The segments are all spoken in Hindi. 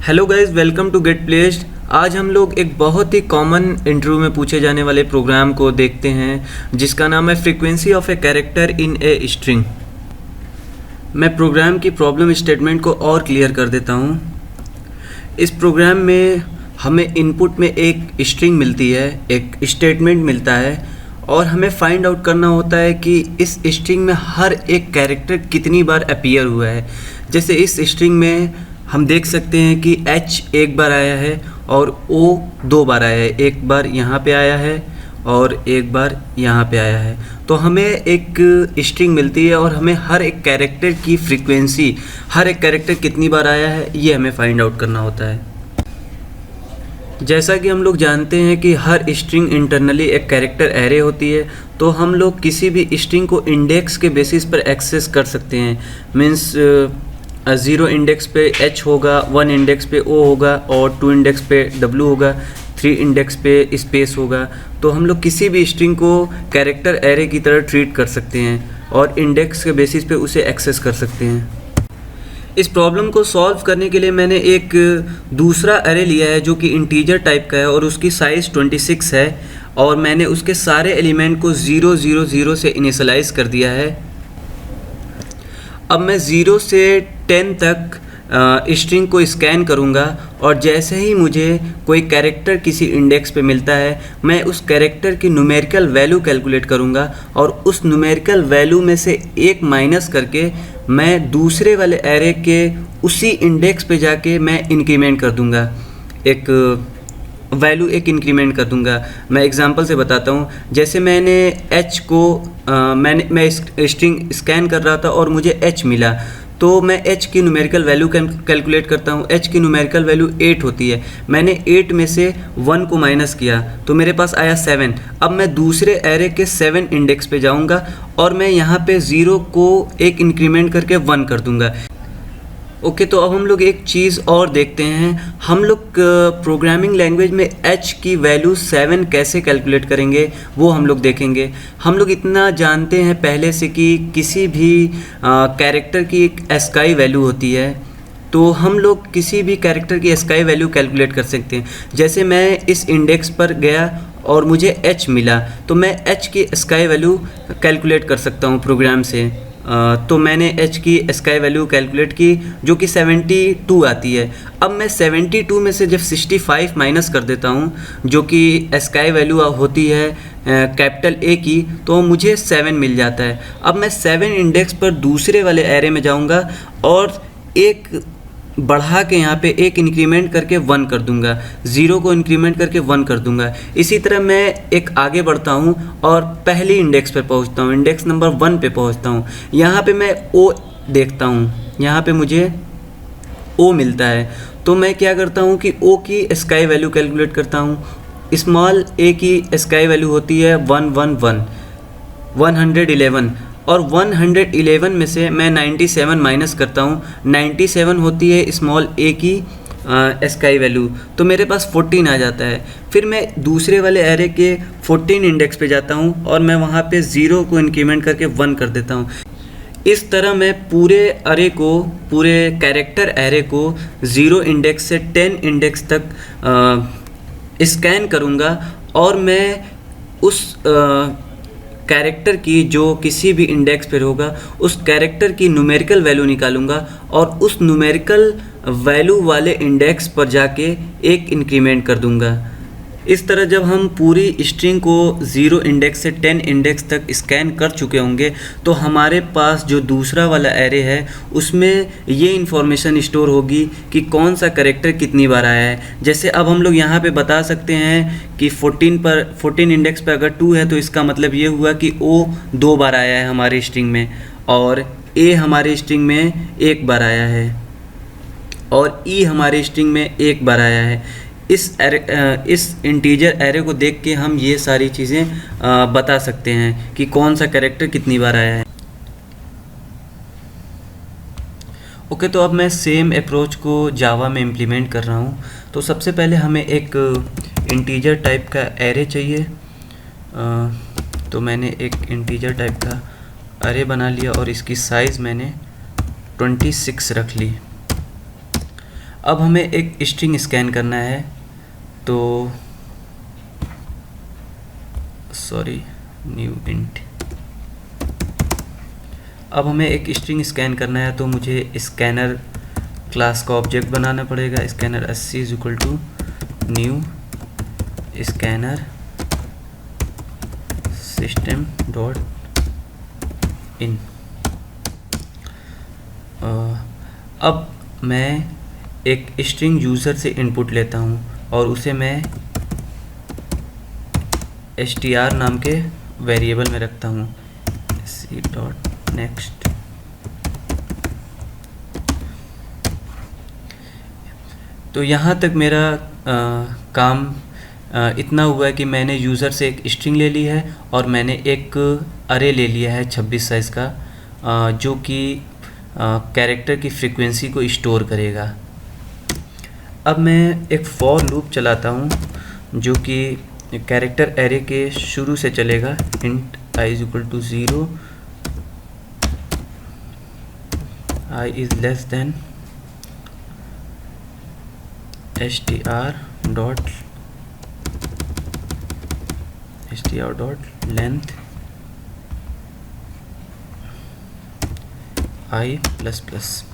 Hello guys, welcome to get placed. आज हम लोग एक बहुत ही कॉमन इंटरव्यू में पूछे जाने वाले प्रोग्राम को देखते हैं जिसका नाम है frequency of a character in a string. मैं प्रोग्राम की प्रॉब्लम स्टेटमेंट को और क्लियर कर देता हूँ। इस प्रोग्राम में हमें इनपुट में एक स्ट्रिंग मिलती है, एक स्टेटमेंट मिलता है और हमें फाइंड आउट करना होता है कि इस स्ट्रिंग में हर एक कैरेक्टर कितनी बार अपीयर हुआ है। जैसे इस स्ट्रिंग में हम देख सकते हैं कि H एक बार आया है और O दो बार आया है, एक बार यहाँ पे आया है और एक बार यहाँ पे आया है। तो हमें एक स्ट्रिंग मिलती है और हमें हर एक कैरेक्टर की फ्रीक्वेंसी, हर एक कैरेक्टर कितनी बार आया है, ये हमें फाइंड आउट करना होता है। जैसा कि हम लोग जानते हैं कि हर स्ट्रिंग इंटरनली एक कैरेक्टर एरे होती है, तो हम लोग किसी भी स्ट्रिंग को इंडेक्स के बेसिस पर एक्सेस कर सकते हैं। मीन्स 0 इंडेक्स पे H होगा, 1 इंडेक्स पे O होगा और 2 इंडेक्स पे W होगा, 3 इंडेक्स पे स्पेस होगा। तो हम लोग किसी भी स्ट्रिंग को कैरेक्टर एरे की तरह ट्रीट कर सकते हैं और इंडेक्स के बेसिस पे उसे एक्सेस कर सकते हैं। इस प्रॉब्लम को सॉल्व करने के लिए मैंने एक दूसरा एरे लिया है जो कि इंटीजर टाइप का है और उसकी साइज़ 26 है और मैंने उसके सारे एलिमेंट को 0 0 0 से इनिशियलाइज़ कर दिया है। अब मैं 0 से 10 तक स्ट्रिंग को स्कैन करूंगा और जैसे ही मुझे कोई कैरेक्टर किसी इंडेक्स पे मिलता है, मैं उस कैरेक्टर की न्यूमेरिकल वैल्यू कैलकुलेट करूंगा और उस न्यूमेरिकल वैल्यू में से एक माइनस करके मैं दूसरे वाले एरे के उसी इंडेक्स पे जाके मैं इंक्रीमेंट कर दूंगा, एक वैल्यू एक इंक्रीमेंट कर दूंगा। मैं एग्जांपल से बताता हूँ। जैसे मैंने H को मैं स्ट्रिंग स्कैन कर रहा था और मुझे H मिला, तो मैं H की न्यूमेरिकल वैल्यू कैलकुलेट करता हूँ। H की न्यूमेरिकल वैल्यू 8 होती है। मैंने 8 में से 1 को माइनस किया तो मेरे पास आया 7। अब मैं दूसरे एरे के 7 इंडेक्स पे जाऊँगा और मैं यहाँ पे 0 को एक इंक्रीमेंट करके 1 कर दूँगा। ओके, तो अब हम लोग एक चीज़ और देखते हैं। हम लोग प्रोग्रामिंग लैंग्वेज में H की वैल्यू 7 कैसे कैलकुलेट करेंगे वो हम लोग देखेंगे। हम लोग इतना जानते हैं पहले से कि किसी भी कैरेक्टर की एक ASCII वैल्यू होती है, तो हम लोग किसी भी कैरेक्टर की ASCII वैल्यू कैलकुलेट कर सकते हैं। जैसे मैं इस इंडेक्स पर गया और मुझे H मिला, तो मैं H की ASCII वैल्यू कैलकुलेट कर सकता हूँ प्रोग्राम से। तो मैंने H की ASCII वैल्यू कैलकुलेट की जो कि 72 आती है। अब मैं 72 में से जब 65 माइनस कर देता हूँ जो कि ASCII वैल्यू होती है कैपिटल A की, तो मुझे 7 मिल जाता है। अब मैं 7 इंडेक्स पर दूसरे वाले एरे में जाऊँगा और एक बढ़ा के यहाँ पे एक इंक्रीमेंट करके 1 कर दूंगा, 0 को इंक्रीमेंट करके 1 कर दूंगा। इसी तरह मैं एक आगे बढ़ता हूँ और पहली इंडेक्स पर पहुँचता हूँ, इंडेक्स नंबर 1 पे पहुँचता हूँ। यहाँ पे मैं O देखता हूँ, यहाँ पे मुझे O मिलता है, तो मैं क्या करता हूँ कि O की ASCII वैल्यू कैलकुलेट करता हूँ। स्मॉल a की ASCII वैल्यू होती है 111 और 111 में से मैं 97 माइनस करता हूँ। 97 होती है स्मॉल a की ASCII वैल्यू, तो मेरे पास 14 आ जाता है। फिर मैं दूसरे वाले एरे के 14 इंडेक्स पे जाता हूँ और मैं वहाँ पे 0 को इंक्रीमेंट करके 1 कर देता हूँ। इस तरह मैं पूरे एरे को, पूरे कैरेक्टर एरे को 0 इंडेक्स से 10 इंडेक्स तक स्कैन करूँगा और मैं उस कैरेक्टर की जो किसी भी इंडेक्स पर होगा उस कैरेक्टर की न्यूमेरिकल वैल्यू निकालूंगा और उस न्यूमेरिकल वैल्यू वाले इंडेक्स पर जाके एक इंक्रीमेंट कर दूंगा। इस तरह जब हम पूरी स्ट्रिंग को 0 इंडेक्स से 10 इंडेक्स तक स्कैन कर चुके होंगे तो हमारे पास जो दूसरा वाला एरे है उसमें ये इन्फॉर्मेशन स्टोर होगी कि कौन सा कैरेक्टर कितनी बार आया है। जैसे अब हम लोग यहाँ पे बता सकते हैं कि 14 इंडेक्स पे अगर 2 है तो इसका मतलब ये हुआ कि O 2 बार आया है हमारी स्ट्रिंग में और A हमारी स्ट्रिंग में 1 बार आया है और E हमारी स्ट्रिंग में 1 बार आया है। इस इंटीजर एरे को देख के हम ये सारी चीज़ें बता सकते हैं कि कौन सा कैरेक्टर कितनी बार आया है। ओके, तो अब मैं सेम अप्रोच को जावा में इम्प्लीमेंट कर रहा हूँ। तो सबसे पहले हमें एक इंटीजर टाइप का एरे चाहिए। तो मैंने एक इंटीजर टाइप का एरे बना लिया और इसकी साइज़ मैंने 26 रख ली। अब हमें एक स्ट्रिंग स्कैन करना है, तो सॉरी न्यू इंट। अब हमें एक स्ट्रिंग स्कैन करना है, तो मुझे स्कैनर क्लास का ऑब्जेक्ट बनाना पड़ेगा। Scanner 80 is equal to new scanner system dot in. अब मैं एक स्ट्रिंग यूज़र से इनपुट लेता हूँ और उसे मैं str नाम के वेरिएबल में रखता हूँ। C dot next. तो यहाँ तक मेरा काम इतना हुआ है कि मैंने यूज़र से एक स्ट्रिंग ले ली है और मैंने एक अरे ले लिया है 26 साइज़ का, जो कि कैरेक्टर की फ्रीक्वेंसी को स्टोर करेगा। अब मैं एक फॉर लूप चलाता हूँ जो कि कैरेक्टर एरे के शुरू से चलेगा। Int i is equal to 0, i is less than str dot length i plus plus.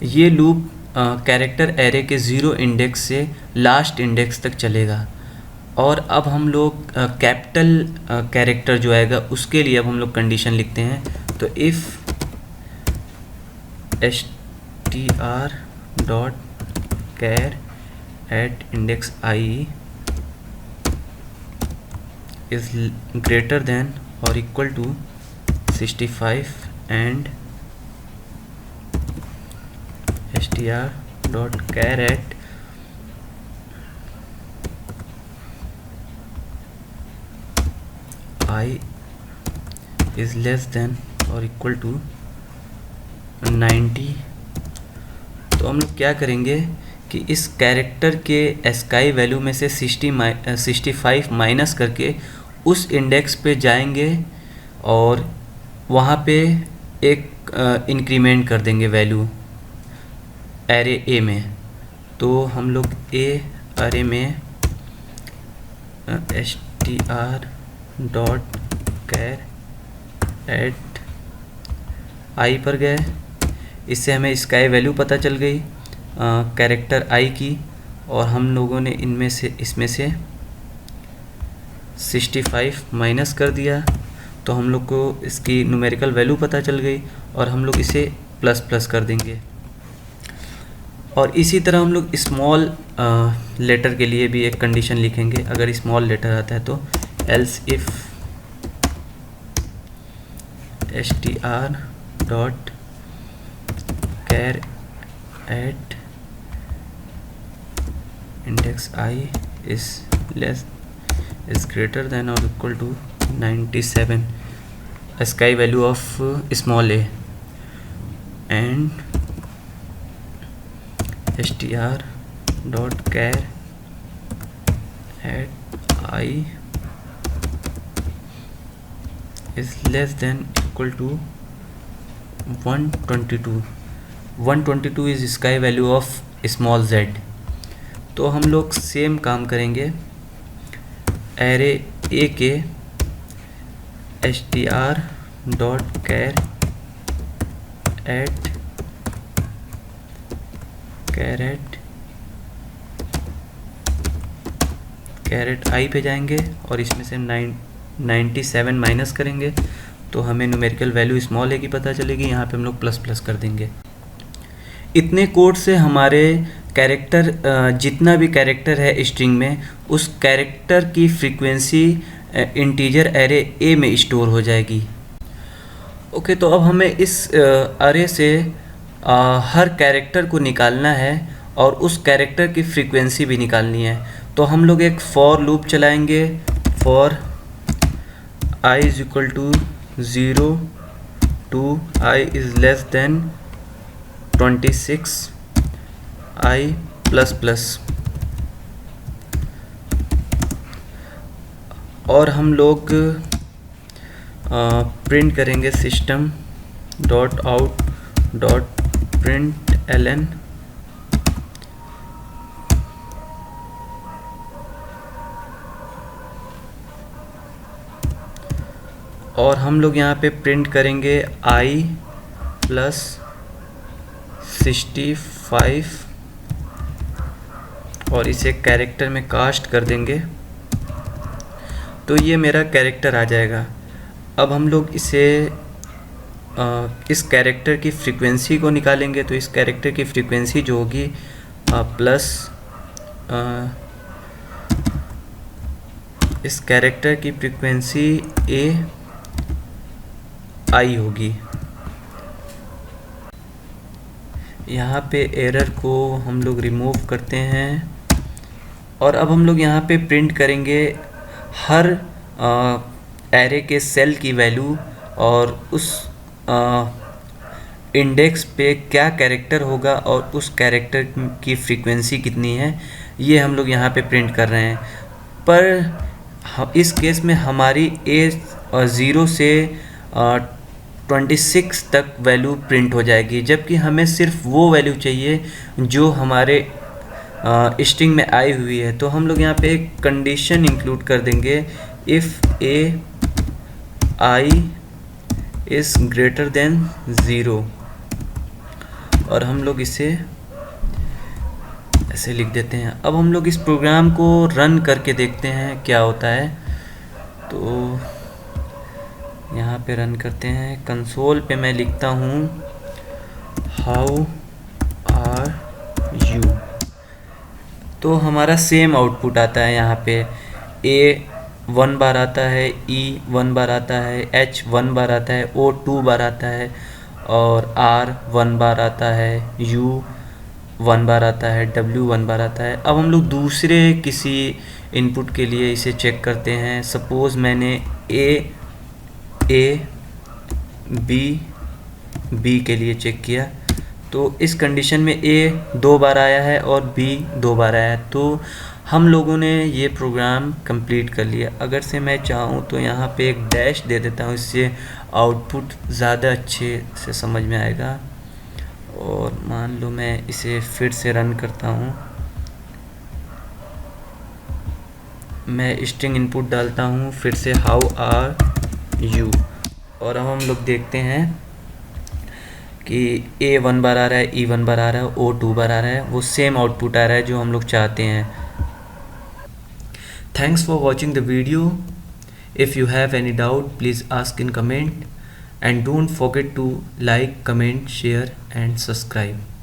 ये लूप कैरेक्टर एरे के 0 इंडेक्स से लास्ट इंडेक्स तक चलेगा। और अब हम लोग कैपिटल कैरेक्टर जो आएगा उसके लिए अब हम लोग कंडीशन लिखते हैं। तो if str dot char at index i is greater than और equal to 65 and str dot char at i is less than और इक्वल टू 90। तो हम लोग क्या करेंगे कि इस कैरेक्टर के स्काई वैल्यू में से 65 माइनस करके उस इंडेक्स पे जाएंगे और वहाँ पे एक इंक्रीमेंट कर देंगे वैल्यू एरे ए में। तो हम लोग ए अरे में str डॉट कैर एट आई पर गए। इससे हमें स्काई वैल्यू पता चल गई कैरेक्टर आई की, और हम लोगों ने इसमें से 65 माइनस कर दिया, तो हम लोग को इसकी न्यूमेरिकल वैल्यू पता चल गई और हम लोग इसे प्लस प्लस कर देंगे। और इसी तरह हम लोग स्मॉल लेटर के लिए भी एक कंडीशन लिखेंगे। अगर स्मॉल लेटर आता है तो else if str dot char at index i is greater than और equal to 97 ASCII value of small a and str dot char at i is less than equal to 122 is sky value of small z। तो हम लोग सेम काम करेंगे एरे ए के str dot char at char at i पे जाएंगे और इसमें से 97 माइनस करेंगे तो हमें न्यूमेरिकल वैल्यू स्मॉल ए की पता चलेगी। यहाँ पे हम लोग प्लस प्लस कर देंगे। इतने कोड से हमारे कैरेक्टर जितना भी कैरेक्टर है स्ट्रिंग में, उस कैरेक्टर की फ्रीक्वेंसी इंटीजर एरे ए में स्टोर हो जाएगी। ओके, तो अब हमें इस अरे से हर कैरेक्टर को निकालना है और उस कैरेक्टर की फ्रीक्वेंसी भी निकालनी है। तो हम लोग एक फॉर लूप चलाएंगे। For i is equal to 0 to i is less than 26 i plus plus। और हम लोग प्रिंट करेंगे system dot out dot println एलन, और हम लोग यहाँ पे प्रिंट करेंगे i प्लस 65 और इसे कैरेक्टर में कास्ट कर देंगे तो ये मेरा कैरेक्टर आ जाएगा। अब हम लोग इसे इस कैरेक्टर की फ्रीक्वेंसी को निकालेंगे, तो इस कैरेक्टर की फ्रीक्वेंसी जो होगी प्लस इस कैरेक्टर की फ्रीक्वेंसी AI होगी। यहाँ पे एरर को हम लोग रिमूव करते हैं और अब हम लोग यहाँ पे प्रिंट करेंगे हर एरे के सेल की वैल्यू और उस इंडेक्स पे क्या कैरेक्टर होगा और उस कैरेक्टर की फ्रीक्वेंसी कितनी है, ये हम लोग यहाँ पे प्रिंट कर रहे हैं। पर इस केस में हमारी A0 से 26 तक वैल्यू प्रिंट हो जाएगी, जबकि हमें सिर्फ वो वैल्यू चाहिए जो हमारे स्ट्रिंग में आई हुई है। तो हम लोग यहाँ पे एक कंडीशन इंक्लूड कर देंगे, if AI is greater then 0, और हम लोग इसे ऐसे लिख देते हैं। अब हम लोग इस प्रोग्राम को रन करके देखते हैं क्या होता है। तो यहाँ पे रन करते हैं, कंसोल पे मैं लिखता हूँ हाउ आर यू, तो हमारा सेम आउटपुट आता है। यहाँ पे A 1 बार आता है, E 1 बार आता है, H 1 बार आता है, O 2 बार आता है और R 1 बार आता है, U 1 बार आता है, W 1 बार आता है। अब हम लोग दूसरे किसी इनपुट के लिए इसे चेक करते हैं। सपोज़ मैंने A B के लिए चेक किया, तो इस कंडीशन में A 2 बार आया है और B 2 बार आया है, तो हम लोगों ने ये प्रोग्राम कंप्लीट कर लिया। अगर से मैं चाहूँ तो यहाँ पे एक डैश दे देता हूँ, इससे आउटपुट ज़्यादा अच्छे से समझ में आएगा। और मान लो मैं इसे फिर से रन करता हूँ, मैं स्ट्रिंग इनपुट डालता हूँ फिर से हाउ आर यू, और अब हम लोग देखते हैं कि A 1 बार आ रहा है, E 1 बार आ रहा है, O 2 बार आ रहा है, वो सेम आउटपुट आ रहा है जो हम लोग चाहते हैं। Thanks for watching the video. If you have any doubt please ask in comment and don't forget to like, comment, share and subscribe.